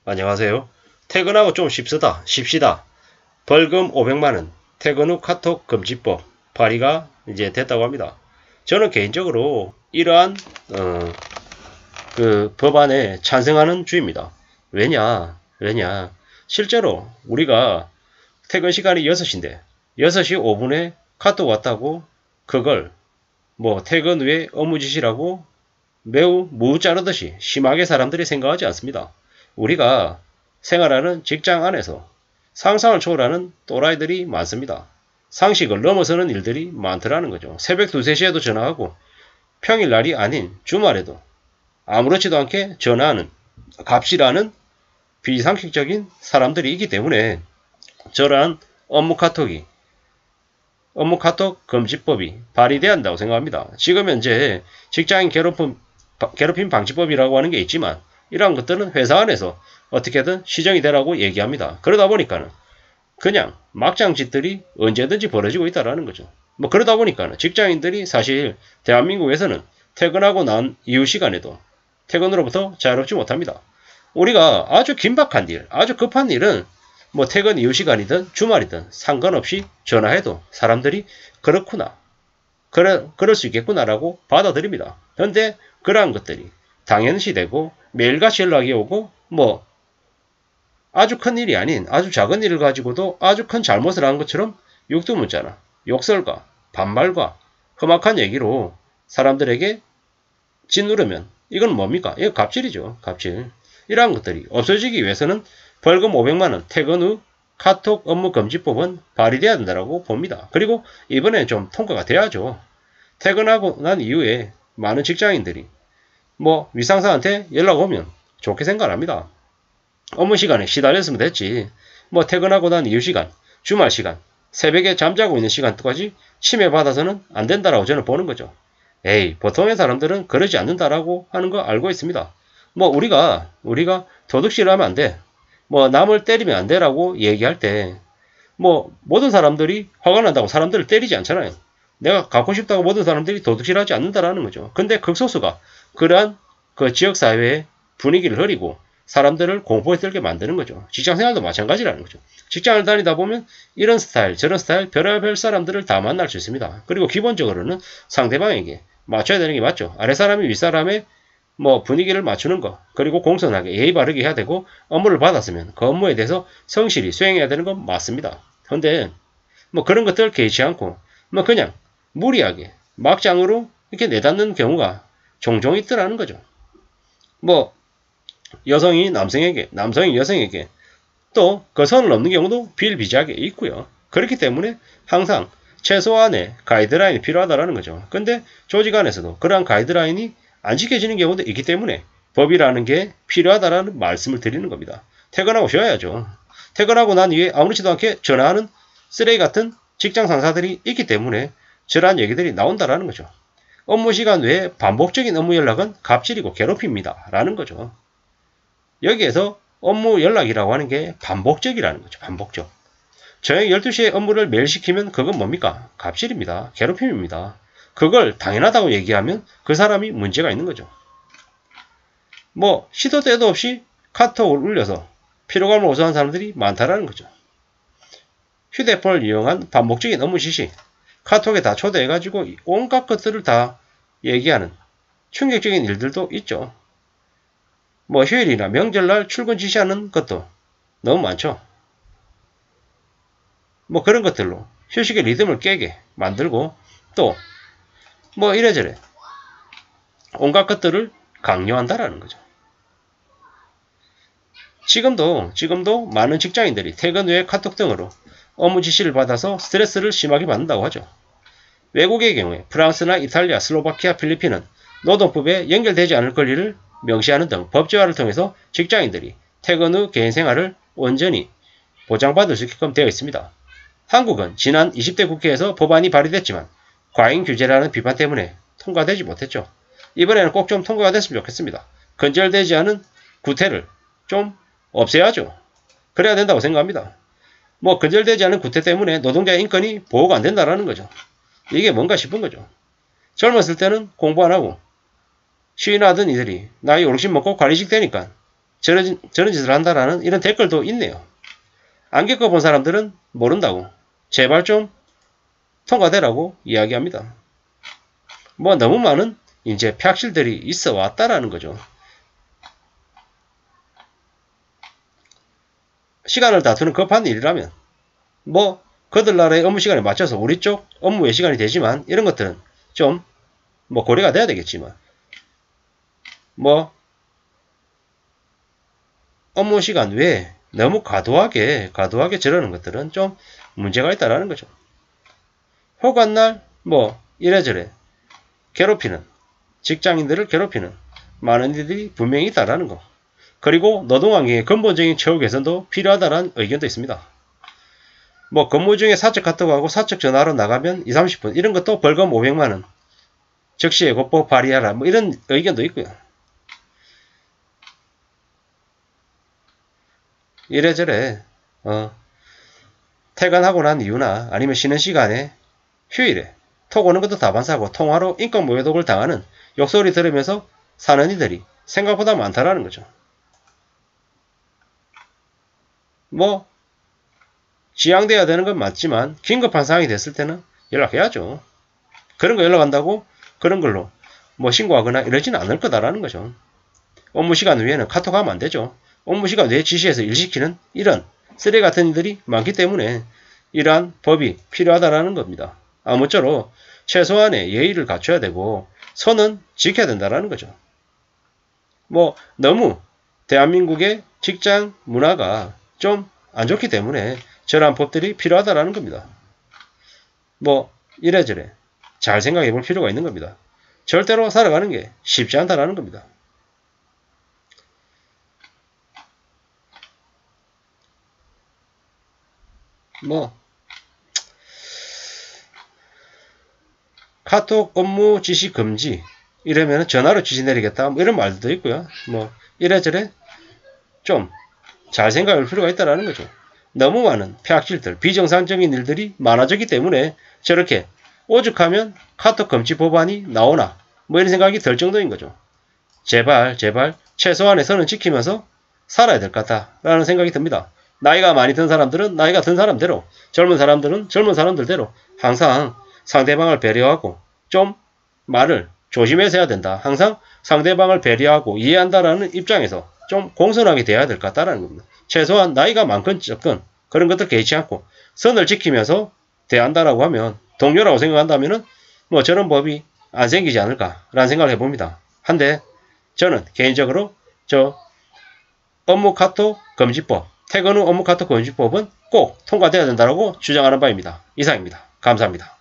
안녕하세요. 퇴근하고 좀 쉽시다. 벌금 500만원, 퇴근 후 카톡 금지법 발의가 이제 됐다고 합니다. 저는 개인적으로 이러한 그 법안에 찬성하는 주입니다. 왜냐, 실제로 우리가 퇴근 시간이 6시인데 6시 5분에 카톡 왔다고 그걸 뭐 퇴근 후에 업무 지시라고 매우 무 자르듯이 심하게 사람들이 생각하지 않습니다. 우리가 생활하는 직장 안에서 상상을 초월하는 또라이들이 많습니다. 상식을 넘어서는 일들이 많더라는 거죠. 새벽 2, 3시에도 전화하고 평일날이 아닌 주말에도 아무렇지도 않게 전화하는 갑질하는 비상식적인 사람들이 있기 때문에 저러한 업무 카톡 금지법이 발의돼야 한다고 생각합니다. 지금 현재 직장인 괴롭힘 방지법이라고 하는 게 있지만 이러한 것들은 회사 안에서 어떻게든 시정이 되라고 얘기합니다. 그러다 보니까는 그냥 막장 짓들이 언제든지 벌어지고 있다라는 거죠. 뭐 그러다 보니까는 직장인들이 사실 대한민국에서는 퇴근하고 난 이후 시간에도 퇴근으로부터 자유롭지 못합니다. 우리가 아주 긴박한 일, 아주 급한 일은 뭐 퇴근 이후 시간이든 주말이든 상관없이 전화해도 사람들이 그렇구나, 그럴 수 있겠구나라고 받아들입니다. 그런데 그러한 것들이 당연시되고 매일같이 연락이 오고 뭐 아주 큰 일이 아닌 아주 작은 일을 가지고도 아주 큰 잘못을 한 것처럼 육두문자나 욕설과 반말과 험악한 얘기로 사람들에게 짓누르면 이건 뭡니까? 이거 갑질이죠. 갑질. 이러한 것들이 없어지기 위해서는 벌금 500만원 퇴근 후 카톡 업무 금지법은 발의돼야 된다고 봅니다. 그리고 이번에 좀 통과가 돼야죠. 퇴근하고 난 이후에 많은 직장인들이 뭐 윗상사한테 연락 오면 좋게 생각합니다. 업무 시간에 시달렸으면 됐지. 뭐 퇴근하고 난 이후 시간, 주말 시간, 새벽에 잠자고 있는 시간까지 침해받아서는 안 된다라고 저는 보는 거죠. 에이, 보통의 사람들은 그러지 않는다라고 하는 거 알고 있습니다. 뭐 우리가 도둑질을 하면 안 돼. 뭐 남을 때리면 안 돼라고 얘기할 때 뭐 모든 사람들이 화가 난다고 사람들을 때리지 않잖아요. 내가 갖고 싶다고 모든 사람들이 도둑질하지 않는다라는 거죠. 근데 극소수가 그러한 그 지역사회의 분위기를 흐리고 사람들을 공포에 들게 만드는 거죠. 직장생활도 마찬가지라는 거죠. 직장을 다니다 보면 이런 스타일 저런 스타일 별의별 사람들을 다 만날 수 있습니다. 그리고 기본적으로는 상대방에게 맞춰야 되는 게 맞죠. 아랫사람이 윗사람의 뭐 분위기를 맞추는 거, 그리고 공손하게 예의 바르게 해야 되고 업무를 받았으면 그 업무에 대해서 성실히 수행해야 되는 건 맞습니다. 근데 뭐 그런 것들 개의치 않고 뭐 그냥 무리하게 막장으로 이렇게 내닫는 경우가 종종 있더라는 거죠. 뭐 여성이 남성에게, 남성이 여성에게 또 그 선을 넘는 경우도 비일비재하게 있고요. 그렇기 때문에 항상 최소한의 가이드라인이 필요하다는 거죠. 근데 조직 안에서도 그러한 가이드라인이 안 지켜지는 경우도 있기 때문에 법이라는 게 필요하다는 말씀을 드리는 겁니다. 퇴근하고 쉬어야죠. 퇴근하고 난 이후에 아무렇지도 않게 전화하는 쓰레기 같은 직장 상사들이 있기 때문에 저러한 얘기들이 나온다라는 거죠. 업무 시간 외에 반복적인 업무 연락은 갑질이고 괴롭힙니다. 라는 거죠. 여기에서 업무 연락이라고 하는 게 반복적이라는 거죠. 반복적. 저녁 12시에 업무를 매일 시키면 그건 뭡니까? 갑질입니다. 괴롭힘입니다. 그걸 당연하다고 얘기하면 그 사람이 문제가 있는 거죠. 뭐 시도 때도 없이 카톡을 울려서 피로감을 호소하는 사람들이 많다라는 거죠. 휴대폰을 이용한 반복적인 업무 지시, 카톡에 다 초대해가지고 온갖 것들을 다 얘기하는 충격적인 일들도 있죠. 뭐 휴일이나 명절날 출근 지시하는 것도 너무 많죠. 뭐 그런 것들로 휴식의 리듬을 깨게 만들고 또 뭐 이래저래 온갖 것들을 강요한다라는 거죠. 지금도 많은 직장인들이 퇴근 후에 카톡 등으로 업무 지시를 받아서 스트레스를 심하게 받는다고 하죠. 외국의 경우에 프랑스나 이탈리아, 슬로바키아, 필리핀은 노동법에 연결되지 않을 권리를 명시하는 등 법제화를 통해서 직장인들이 퇴근 후 개인 생활을 온전히 보장받을 수 있게끔 되어 있습니다. 한국은 지난 20대 국회에서 법안이 발의됐지만 과잉 규제라는 비판 때문에 통과되지 못했죠. 이번에는 꼭 좀 통과가 됐으면 좋겠습니다. 건절되지 않은 구태를 좀 없애야죠. 그래야 된다고 생각합니다. 뭐 건절되지 않은 구태 때문에 노동자의 인권이 보호가 안 된다는 거죠. 이게 뭔가 싶은 거죠. 젊었을 때는 공부 안 하고 시위나 하던 이들이 나이 어르신 먹고 관리직 되니까 저런 짓을 한다라는 이런 댓글도 있네요. 안 겪어본 사람들은 모른다고. 제발 좀 통과되라고 이야기합니다. 뭐 너무 많은 이제 폐악실들이 있어 왔다라는 거죠. 시간을 다투는 급한 일이라면 뭐 그들 나라의 업무 시간에 맞춰서 우리 쪽 업무 외 시간이 되지만 이런 것들은 좀 뭐 고려가 돼야 되겠지만 뭐 업무 시간 외에 너무 과도하게 저러는 것들은 좀 문제가 있다라는 거죠. 호간날 뭐 이래저래 괴롭히는 직장인들을 괴롭히는 많은 일들이 분명히 있다라는 거. 그리고 노동환경의 근본적인 처우 개선도 필요하다는 의견도 있습니다. 뭐 근무 중에 사적 카톡하고 사적 전화로 나가면 2, 30분 이런 것도 벌금 500만원 즉시 예고법 발의하라 뭐 이런 의견도 있고요. 이래저래 퇴근하고 난 이유나 아니면 쉬는 시간에 휴일에 톡 오는 것도 다반사고 통화로 인권 모독을 당하는 욕소리 들으면서 사는 이들이 생각보다 많다라는 거죠. 뭐 지양돼야 되는 건 맞지만 긴급한 상황이 됐을 때는 연락해야죠. 그런 거 연락한다고 그런 걸로 뭐 신고하거나 이러지는 않을 거다라는 거죠. 업무 시간 외에는 카톡하면 안 되죠. 업무 시간 외에 지시해서 일시키는 이런 쓰레기 같은 일들이 많기 때문에 이러한 법이 필요하다라는 겁니다. 아무쪼록 최소한의 예의를 갖춰야 되고 선은 지켜야 된다라는 거죠. 뭐 너무 대한민국의 직장 문화가 좀 안 좋기 때문에 저러한 법들이 필요하다라는 겁니다. 뭐 이래저래 잘 생각해 볼 필요가 있는 겁니다. 절대로 살아가는 게 쉽지 않다라는 겁니다. 뭐 카톡 업무 지시 금지 이러면 전화로 지시 내리겠다 뭐 이런 말도 있고요. 뭐 이래저래 좀 잘 생각할 필요가 있다는 거죠. 너무 많은 폐악질들 비정상적인 일들이 많아졌기 때문에 저렇게 오죽하면 카톡 금지 법안이 나오나 뭐 이런 생각이 들 정도인 거죠. 제발 최소한의 선은 지키면서 살아야 될 것 같다라는 생각이 듭니다. 나이가 많이 든 사람들은 나이가 든 사람대로 젊은 사람들은 젊은 사람들대로 항상 상대방을 배려하고 좀 말을 조심해서 해야 된다. 항상 상대방을 배려하고 이해한다라는 입장에서 좀 공손하게 대해야 될 것 같다라는 겁니다. 최소한 나이가 많건 적건 그런 것들 개의치 않고 선을 지키면서 대한다라고 하면 동료라고 생각한다면은 뭐 저런 법이 안 생기지 않을까라는 생각을 해봅니다. 한데 저는 개인적으로 저 업무 카톡 금지법, 퇴근 후 업무 카톡 금지법은 꼭 통과돼야 된다고 주장하는 바입니다. 이상입니다. 감사합니다.